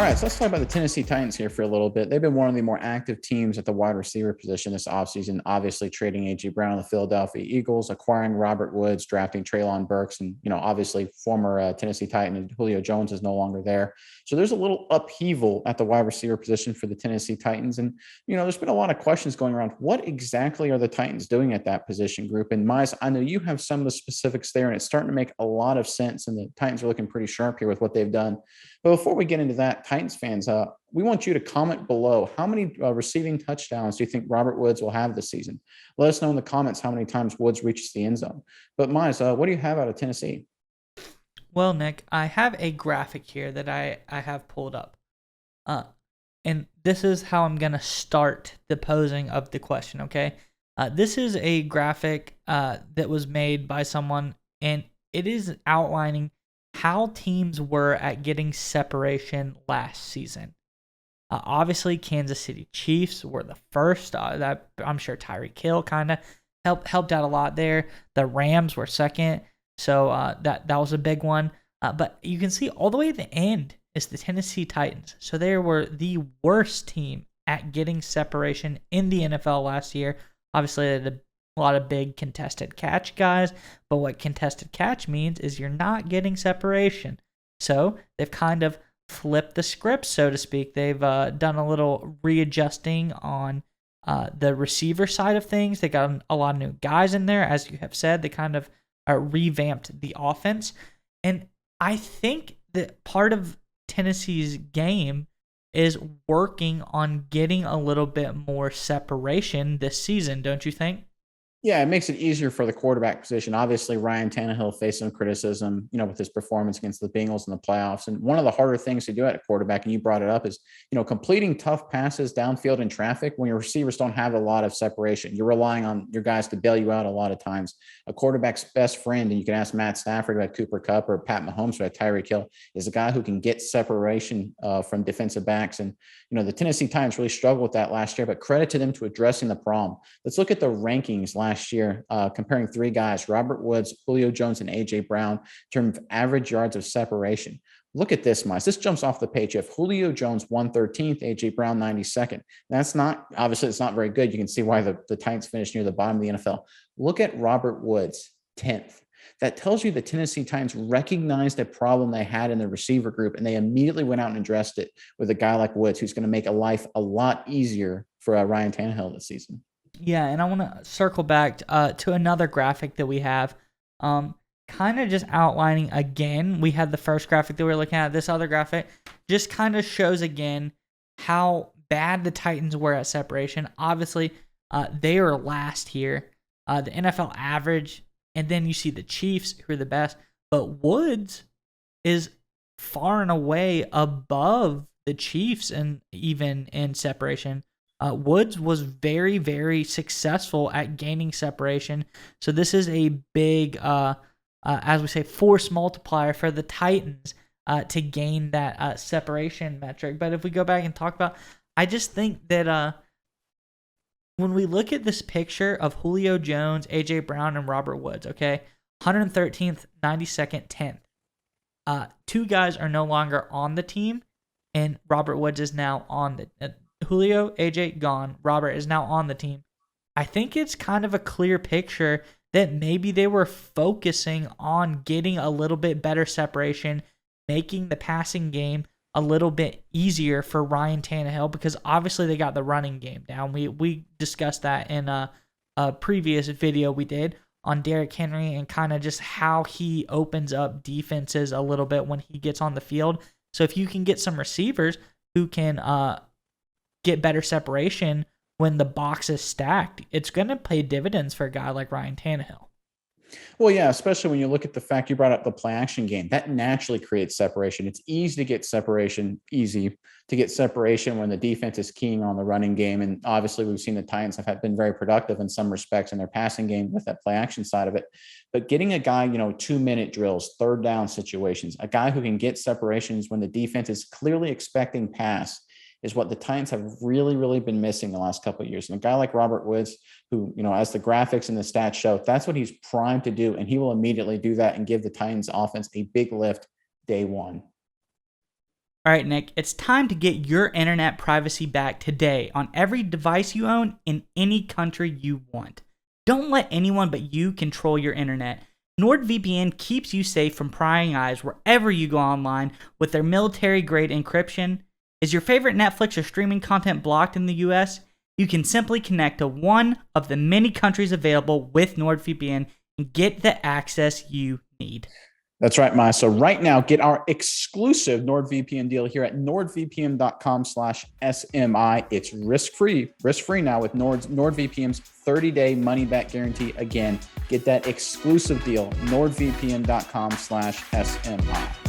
right, so let's talk about the Tennessee Titans here for a little bit. They've been one of the more active teams at the wide receiver position this offseason, obviously trading A.J. Brown of the Philadelphia Eagles, acquiring Robert Woods, drafting Treylon Burks, and, obviously former Tennessee Titan Julio Jones is no longer there. So there's a little upheaval at the wide receiver position for the Tennessee Titans. And, there's been a lot of questions going around. What exactly are the Titans doing at that position group? And Miles, I know you have some of the specifics there, and it's starting to make a lot of sense. And the Titans are looking pretty sharp here with what they've done. But before we get into that, Titans fans, we want you to comment below. How many receiving touchdowns do you think Robert Woods will have this season? Let us know in the comments how many times Woods reaches the end zone. But Miles, what do you have out of Tennessee? Well, Nick, I have a graphic here that I have pulled up. And this is how I'm going to start the posing of the question, okay? This is a graphic that was made by someone, and it is outlining how teams were at getting separation last season. Obviously, Kansas City Chiefs were the first. That I'm sure Tyreek Hill kind of helped out a lot there. The Rams were second, so that was a big one. But you can see all the way at the end is the Tennessee Titans. So they were the worst team at getting separation in the NFL last year. Obviously, they had a lot of big contested catch guys, but what contested catch means is you're not getting separation. So they've kind of flipped the script, so to speak. They've done a little readjusting on the receiver side of things. They got a lot of new guys in there, as you have said. They kind of revamped the offense. And I think that part of Tennessee's game is working on getting a little bit more separation this season, don't you think? Yeah, it makes it easier for the quarterback position. Obviously, Ryan Tannehill faced some criticism, with his performance against the Bengals in the playoffs. And one of the harder things to do at a quarterback, and you brought it up, is, completing tough passes downfield in traffic when your receivers don't have a lot of separation. You're relying on your guys to bail you out a lot of times. A quarterback's best friend, and you can ask Matt Stafford about Cooper Kupp or Pat Mahomes about Tyreek Hill, is a guy who can get separation from defensive backs. And, the Tennessee Titans really struggled with that last year, but credit to them to addressing the problem. Let's look at the rankings last year, comparing three guys, Robert Woods, Julio Jones, and A.J. Brown, in terms of average yards of separation. Look at this, Miles. This jumps off the page. You have Julio Jones 113th, A.J. Brown 92nd. That's not, obviously, it's not very good. You can see why the Titans finished near the bottom of the NFL. Look at Robert Woods, 10th. That tells you the Tennessee Titans recognized a problem they had in the receiver group, and they immediately went out and addressed it with a guy like Woods, who's going to make a life a lot easier for Ryan Tannehill this season. Yeah, and I want to circle back to another graphic that we have, kind of just outlining again. We had the first graphic that we were looking at. This other graphic just kind of shows again how bad the Titans were at separation. Obviously, they are last here. The NFL average, and then you see the Chiefs, who are the best. But Woods is far and away above the Chiefs, and even in separation. Woods was very, very successful at gaining separation. So this is a big, as we say, force multiplier for the Titans to gain that separation metric. But if we go back and talk about, I just think that when we look at this picture of Julio Jones, A.J. Brown, and Robert Woods, okay, 113th, 92nd, 10th. Two guys are no longer on the team, and Robert Woods is now on the Julio, AJ gone. Robert is now on the team. I think it's kind of a clear picture that maybe they were focusing on getting a little bit better separation, making the passing game a little bit easier for Ryan Tannehill, because obviously they got the running game down. We discussed that in a previous video we did on Derrick Henry, and kind of just how he opens up defenses a little bit when he gets on the field. So if you can get some receivers who can get better separation when the box is stacked, it's going to pay dividends for a guy like Ryan Tannehill. Well, yeah, especially when you look at the fact you brought up the play action game. That naturally creates separation. It's easy to get separation when the defense is keying on the running game. And obviously, we've seen the Titans have been very productive in some respects in their passing game with that play action side of it. But getting a guy, 2-minute drills, third down situations, a guy who can get separations when the defense is clearly expecting pass, is what the Titans have really, really been missing the last couple of years. And a guy like Robert Woods, who, as the graphics and the stats show, that's what he's primed to do. And he will immediately do that and give the Titans offense a big lift day one. All right, Nick, it's time to get your internet privacy back today on every device you own in any country you want. Don't let anyone but you control your internet. NordVPN keeps you safe from prying eyes wherever you go online with their military-grade encryption. Is your favorite Netflix or streaming content blocked in the US? You can simply connect to one of the many countries available with NordVPN and get the access you need. That's right, Maya. So right now, get our exclusive NordVPN deal here at nordvpn.com/SMI. It's risk-free now with NordVPN's 30-day money-back guarantee. Again, get that exclusive deal, nordvpn.com/SMI.